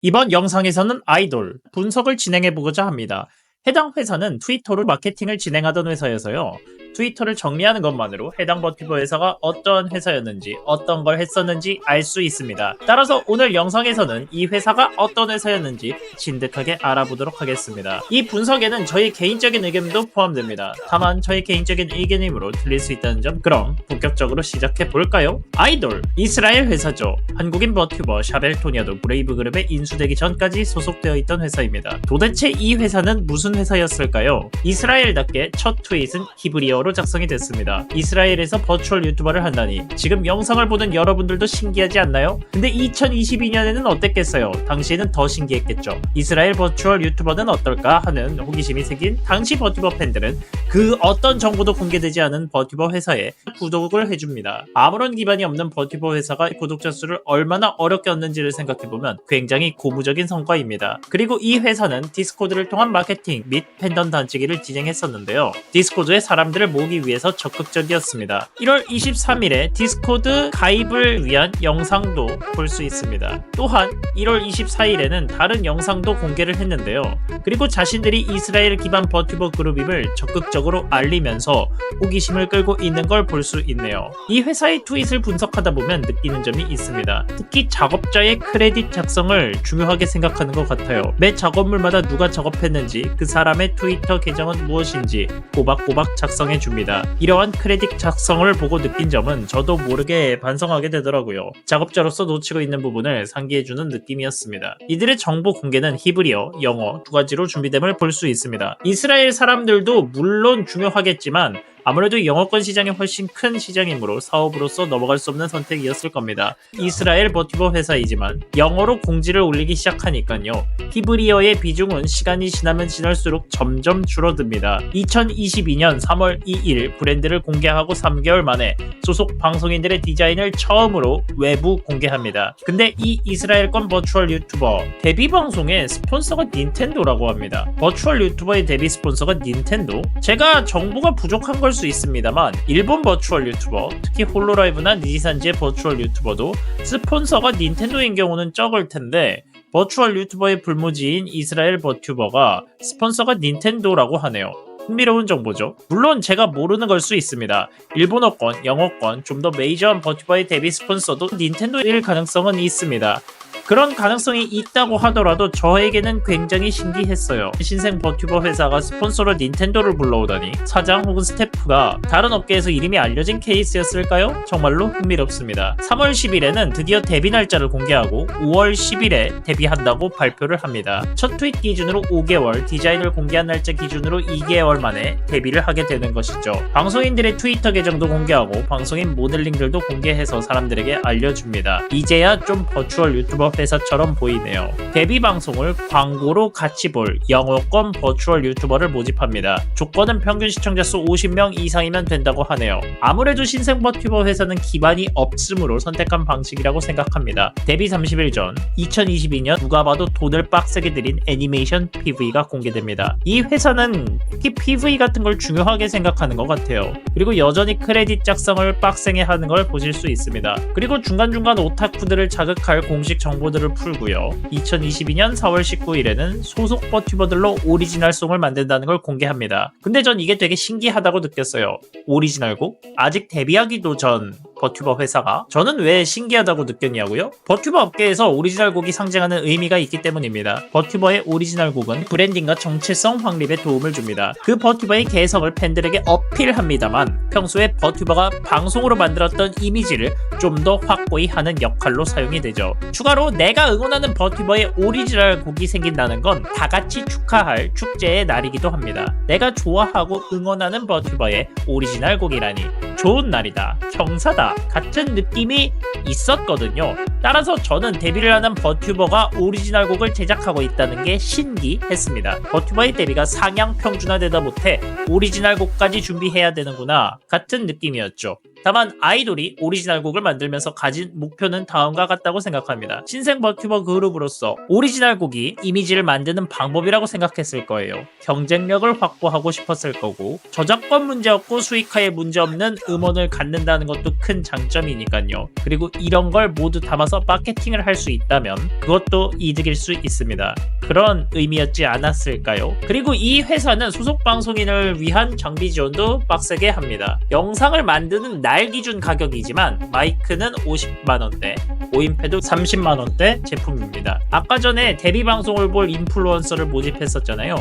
이번 영상에서는 아이돌 분석을 진행해보고자 합니다. 해당 회사는 트위터로 마케팅을 진행하던 회사여서요. 트위터를 정리하는 것만으로 해당 버티버 회사가 어떠한 회사였는지 어떤 걸 했었는지 알 수 있습니다. 따라서 오늘 영상에서는 이 회사가 어떤 회사였는지 진득하게 알아보도록 하겠습니다. 이 분석에는 저희 개인적인 의견도 포함됩니다. 다만 저희 개인적인 의견이므로 틀릴 수 있다는 점, 그럼 본격적으로 시작해볼까요? 아이돌, 이스라엘 회사죠. 한국인 버튜버 샤벨토니아도 브레이브그룹에 인수되기 전까지 소속되어 있던 회사입니다. 도대체 이 회사는 무슨 회사였을까요? 이스라엘답게 첫 트윗은 히브리어로 작성이 됐습니다. 이스라엘에서 버추얼 유튜버를 한다니 지금 영상을 보는 여러분들도 신기하지 않나요? 근데 2022년에는 어땠겠어요? 당시에는 더 신기했겠죠. 이스라엘 버추얼 유튜버는 어떨까 하는 호기심이 생긴 당시 버튜버 팬들은 그 어떤 정보도 공개되지 않은 버튜버 회사에 구독을 해줍니다. 아무런 기반이 없는 버튜버 회사가 구독자 수를 얼마나 어렵게 얻는지를 생각해보면 굉장히 고무적인 성과입니다. 그리고 이 회사는 디스코드를 통한 마케팅 및 팬덤 단축기를 진행했었는데요. 디스코드에 사람들을 모으기 위해서 적극적이었습니다. 1월 23일에 디스코드 가입을 위한 영상도 볼 수 있습니다. 또한 1월 24일에는 다른 영상도 공개를 했는데요. 그리고 자신들이 이스라엘 기반 버튜버 그룹임을 적극적으로 알리면서 호기심을 끌고 있는 걸 볼 수 있네요. 이 회사의 트윗을 분석하다 보면 느끼는 점이 있습니다. 특히 작업자의 크레딧 작성을 중요하게 생각하는 것 같아요. 매 작업물마다 누가 작업했는지, 그 사람의 트위터 계정은 무엇인지 꼬박꼬박 작성해줍니다. 이러한 크레딧 작성을 보고 느낀 점은 저도 모르게 반성하게 되더라고요. 작업자로서 놓치고 있는 부분을 상기해주는 느낌이었습니다. 이들의 정보 공개는 히브리어, 영어 두 가지로 준비됨을 볼 수 있습니다. 이스라엘 사람들도 물론 중요하겠지만 아무래도 영어권 시장이 훨씬 큰 시장이므로 사업으로서 넘어갈 수 없는 선택이었을 겁니다. 이스라엘 버튜버 회사이지만 영어로 공지를 올리기 시작하니까요. 히브리어의 비중은 시간이 지나면 지날수록 점점 줄어듭니다. 2022년 3월 2일 브랜드를 공개하고 3개월 만에 소속 방송인들의 디자인을 처음으로 외부 공개합니다. 근데 이 이스라엘권 버추얼 유튜버 데뷔 방송의 스폰서가 닌텐도라고 합니다. 버추얼 유튜버의 데뷔 스폰서가 닌텐도? 제가 정보가 부족한 걸 수 있습니다만 일본 버추얼 유튜버, 특히 홀로라이브나 니지산지의 버추얼 유튜버도 스폰서가 닌텐도인 경우는 적을 텐데 버추얼 유튜버의 불모지인 이스라엘 버튜버가 스폰서가 닌텐도라고 하네요. 흥미로운 정보죠. 물론 제가 모르는 걸 수 있습니다. 일본어권, 영어권, 좀 더 메이저한 버튜버의 데뷔 스폰서도 닌텐도일 가능성은 있습니다. 그런 가능성이 있다고 하더라도 저에게는 굉장히 신기했어요. 신생 버튜버 회사가 스폰서로 닌텐도를 불러오다니 사장 혹은 스태프가 다른 업계에서 이름이 알려진 케이스였을까요? 정말로 흥미롭습니다. 3월 10일에는 드디어 데뷔 날짜를 공개하고 5월 10일에 데뷔한다고 발표를 합니다. 첫 트윗 기준으로 5개월, 디자인을 공개한 날짜 기준으로 2개월 만에 데뷔를 하게 되는 것이죠. 방송인들의 트위터 계정도 공개하고 방송인 모델링들도 공개해서 사람들에게 알려줍니다. 이제야 좀 버추얼 유튜버 회사처럼 보이네요. 데뷔 방송을 광고로 같이 볼 영어권 버추얼 유튜버를 모집합니다. 조건은 평균 시청자 수 50명 이상이면 된다고 하네요. 아무래도 신생 버튜버 회사는 기반이 없으므로 선택한 방식이라고 생각합니다. 데뷔 30일 전 2022년 누가 봐도 돈을 빡세게 들인 애니메이션 PV가 공개됩니다. 이 회사는 특히 PV 같은 걸 중요하게 생각하는 것 같아요. 그리고 여전히 크레딧 작성을 빡세게 하는 걸 보실 수 있습니다. 그리고 중간중간 오타쿠들을 자극할 공식 정보들을 풀고요. 2022년 4월 19일에는 소속 버튜버들로 오리지널 송을 만든다는 걸 공개합니다. 근데 전 이게 되게 신기하다고 느꼈어요. 오리지널 곡? 아직 데뷔하기도 전 버튜버 회사가? 저는 왜 신기하다고 느꼈냐고요? 버튜버 업계에서 오리지널 곡이 상징하는 의미가 있기 때문입니다. 버튜버의 오리지널 곡은 브랜딩과 정체성 확립에 도움을 줍니다. 그 버튜버의 개성을 팬들에게 어필합니다만 평소에 버튜버가 방송으로 만들었던 이미지를 좀 더 확고히 하는 역할로 사용이 되죠. 추가로 내가 응원하는 버튜버의 오리지널 곡이 생긴다는 건 다 같이 축하할 축제의 날이기도 합니다. 내가 좋아하고 응원하는 버튜버의 오리지널 곡이라니 좋은 날이다, 경사다 같은 느낌이 있었거든요. 따라서 저는 데뷔를 하는 버튜버가 오리지널 곡을 제작하고 있다는 게 신기했습니다. 버튜버의 데뷔가 상향 평준화되다 못해 오리지널 곡까지 준비해야 되는구나 같은 느낌이었죠. 다만 아이돌이 오리지널 곡을 만들면서 가진 목표는 다음과 같다고 생각합니다. 신생 버튜버 그룹으로서 오리지널 곡이 이미지를 만드는 방법이라고 생각했을 거예요. 경쟁력을 확보하고 싶었을 거고, 저작권 문제 없고 수익화에 문제 없는 음원을 갖는다는 것도 큰 장점이니까요. 그리고 이런 걸 모두 담아서 마케팅을 할 수 있다면 그것도 이득일 수 있습니다. 그런 의미였지 않았을까요? 그리고 이 회사는 소속 방송인을 위한 장비 지원도 빡세게 합니다. 영상을 만드는 날 기준 가격이지만 마이크는 50만원대, 오인패도 30만원대 제품입니다. 아까 전에 데뷔 방송을 볼 인플루언서를 모집했었잖아요.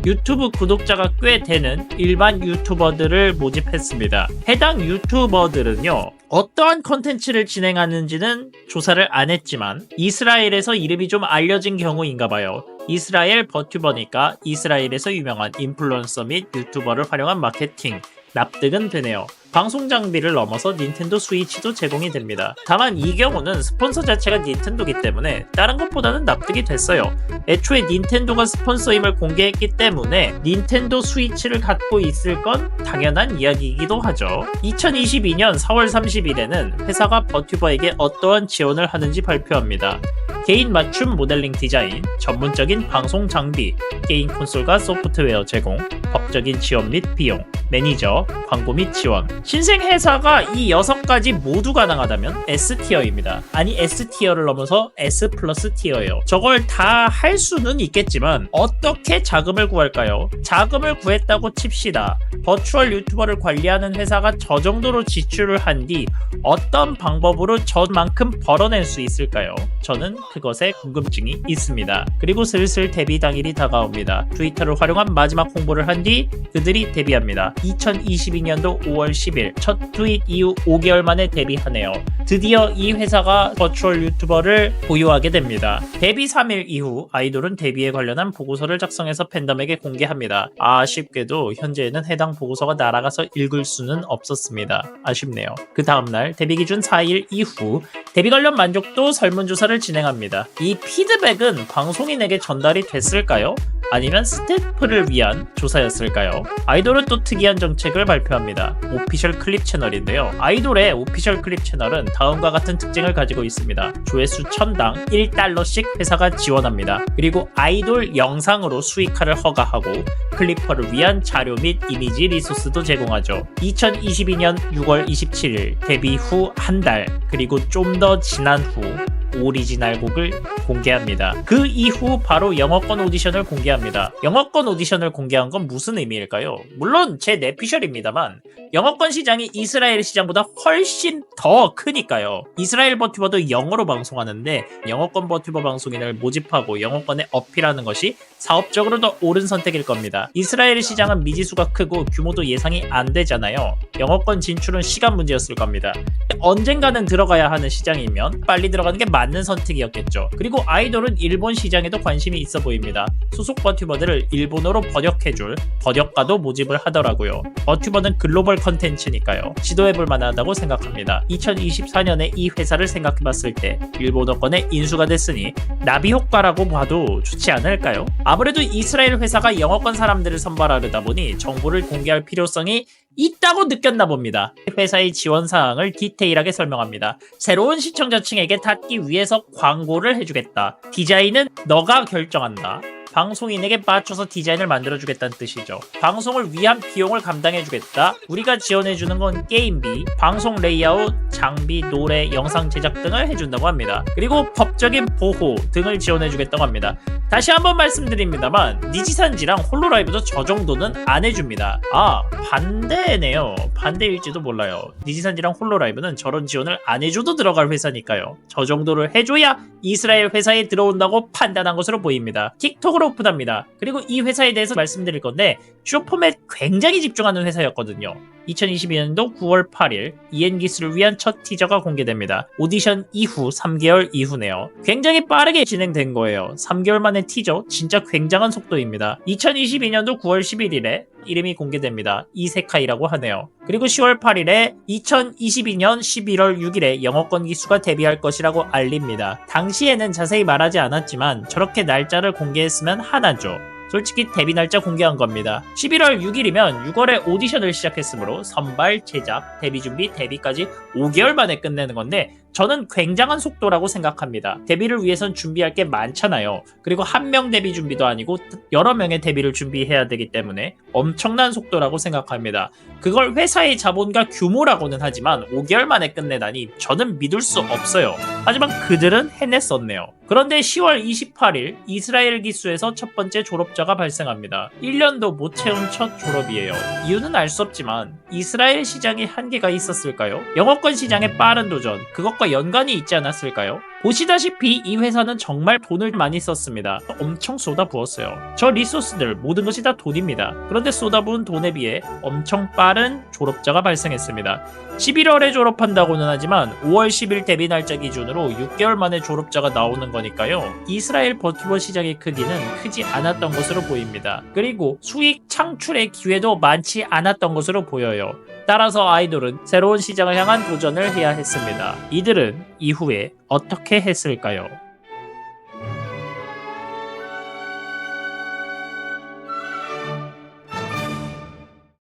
유튜브 구독자가 꽤 되는 일반 유튜버들을 모집했습니다. 해당 유튜버들은요, 어떠한 컨텐츠를 진행하는지는 조사를 안 했지만 이스라엘에서 이름이 좀 알려진 경우인가 봐요. 이스라엘 버튜버니까 이스라엘에서 유명한 인플루언서 및 유튜버를 활용한 마케팅, 납득은 되네요. 방송 장비를 넘어서 닌텐도 스위치도 제공이 됩니다. 다만 이 경우는 스폰서 자체가 닌텐도기 때문에 다른 것보다는 납득이 됐어요. 애초에 닌텐도가 스폰서임을 공개했기 때문에 닌텐도 스위치를 갖고 있을 건 당연한 이야기이기도 하죠. 2022년 4월 30일에는 회사가 버튜버에게 어떠한 지원을 하는지 발표합니다. 개인 맞춤 모델링 디자인, 전문적인 방송 장비, 게임 콘솔과 소프트웨어 제공, 법적인 지원 및 비용, 매니저, 광고 및 지원. 신생 회사가 이 6가지 모두 가능하다면 S티어입니다. 아니 S티어를 넘어서 S 플러스 티어예요. 저걸 다 할 수는 있겠지만 어떻게 자금을 구할까요? 자금을 구했다고 칩시다. 버추얼 유튜버를 관리하는 회사가 저 정도로 지출을 한 뒤 어떤 방법으로 저만큼 벌어낼 수 있을까요? 저는 그것에 궁금증이 있습니다. 그리고 슬슬 데뷔 당일이 다가옵니다. 트위터를 활용한 마지막 홍보를 한 뒤 그들이 데뷔합니다. 2022년도 5월 10일 첫 트윗 이후 5개월 만에 데뷔하네요. 드디어 이 회사가 버추얼 유튜버를 보유하게 됩니다. 데뷔 3일 이후 아이돌은 데뷔에 관련한 보고서를 작성해서 팬덤에게 공개합니다. 아쉽게도 현재는 해당 보고서가 날아가서 읽을 수는 없었습니다. 아쉽네요. 그 다음날 데뷔 기준 4일 이후 데뷔 관련 만족도 설문조사를 진행합니다. 이 피드백은 방송인에게 전달이 됐을까요? 아니면 스태프를 위한 조사였을까요? 아이돌은 또 특이한 정책을 발표합니다. 오피셜 클립 채널인데요. 아이돌의 오피셜 클립 채널은 다음과 같은 특징을 가지고 있습니다. 조회수 1000당 1달러씩 회사가 지원합니다. 그리고 아이돌 영상으로 수익화를 허가하고 클리퍼를 위한 자료 및 이미지 리소스도 제공하죠. 2022년 6월 27일 데뷔 후 한 달, 그리고 좀 더 지난 후 오리지널 곡을 공개합니다. 그 이후 바로 영어권 오디션을 공개합니다. 영어권 오디션을 공개한 건 무슨 의미일까요? 물론 제 내피셜입니다만 영어권 시장이 이스라엘 시장보다 훨씬 더 크니까요. 이스라엘 버튜버도 영어로 방송하는데 영어권 버튜버 방송인을 모집하고 영어권에 어필하는 것이 사업적으로 더 옳은 선택일 겁니다. 이스라엘 시장은 미지수가 크고 규모도 예상이 안 되잖아요. 영어권 진출은 시간 문제였을 겁니다. 언젠가는 들어가야 하는 시장이면 빨리 들어가는 게 맞는 선택이었겠죠. 그리고 아이돌은 일본 시장에도 관심이 있어 보입니다. 소속 버튜버들을 일본어로 번역해줄 번역가도 모집을 하더라고요. 버튜버는 글로벌 컨텐츠니까요. 시도해볼 만하다고 생각합니다. 2024년에 이 회사를 생각해봤을 때 일본어권에 인수가 됐으니 나비 효과라고 봐도 좋지 않을까요? 아무래도 이스라엘 회사가 영어권 사람들을 선발하려다 보니 정보를 공개할 필요성이 있다고 느꼈나 봅니다. 회사의 지원 사항을 디테일하게 설명합니다. 새로운 시청자층에게 닿기 위해서 광고를 해주겠다. 디자인은 너가 결정한다. 방송인에게 맞춰서 디자인을 만들어주겠다는 뜻이죠. 방송을 위한 비용을 감당해주겠다. 우리가 지원해주는 건 게임비, 방송 레이아웃, 장비, 노래, 영상 제작 등을 해준다고 합니다. 그리고 법적인 보호 등을 지원해주겠다고 합니다. 다시 한번 말씀드립니다만 니지산지랑 홀로라이브도 저 정도는 안 해줍니다. 아, 반대네요. 반대일지도 몰라요. 니지산지랑 홀로라이브는 저런 지원을 안 해줘도 들어갈 회사니까요. 저 정도를 해줘야 이스라엘 회사에 들어온다고 판단한 것으로 보입니다. 틱톡으로 오픈합니다. 그리고 이 회사에 대해서 말씀드릴 건데 슈퍼맷 굉장히 집중하는 회사였거든요. 2022년도 9월 8일 이엔기스를 위한 첫 티저가 공개됩니다. 오디션 이후 3개월 이후네요. 굉장히 빠르게 진행된 거예요. 3개월 만에 티저, 진짜 굉장한 속도입니다. 2022년도 9월 11일에 이름이 공개됩니다. 이세카이라고 하네요. 그리고 10월 8일에 2022년 11월 6일에 영어권 기수가 데뷔할 것이라고 알립니다. 당시에는 자세히 말하지 않았지만 저렇게 날짜를 공개했으면 하나죠. 솔직히 데뷔 날짜 공개한 겁니다. 11월 6일이면 6월에 오디션을 시작했으므로 선발, 제작, 데뷔 준비, 데뷔까지 5개월 만에 끝내는 건데 저는 굉장한 속도라고 생각합니다. 데뷔를 위해선 준비할 게 많잖아요. 그리고 한 명 데뷔 준비도 아니고 여러 명의 데뷔를 준비해야 되기 때문에 엄청난 속도라고 생각합니다. 그걸 회사의 자본과 규모라고는 하지만 5개월 만에 끝내다니 저는 믿을 수 없어요. 하지만 그들은 해냈었네요. 그런데 10월 28일 이스라엘 기수에서 첫 번째 졸업자가 발생합니다. 1년도 못 채운 첫 졸업이에요. 이유는 알 수 없지만 이스라엘 시장에 한계가 있었을까요? 영어권 시장의 빠른 도전, 그것과 연관이 있지 않았을까요? 보시다시피 이 회사는 정말 돈을 많이 썼습니다. 엄청 쏟아부었어요. 저 리소스들 모든 것이 다 돈입니다. 그런데 쏟아부은 돈에 비해 엄청 빠른 졸업자가 발생했습니다. 11월에 졸업한다고는 하지만 5월 10일 데뷔 날짜 기준으로 6개월 만에 졸업자가 나오는 거니까요. 이스라엘 버티버 시장의 크기는 크지 않았던 것으로 보입니다. 그리고 수익 창출의 기회도 많지 않았던 것으로 보여요. 따라서 아이돌은 새로운 시장을 향한 도전을 해야 했습니다. 이들은 이후에 어떻게 했을까요?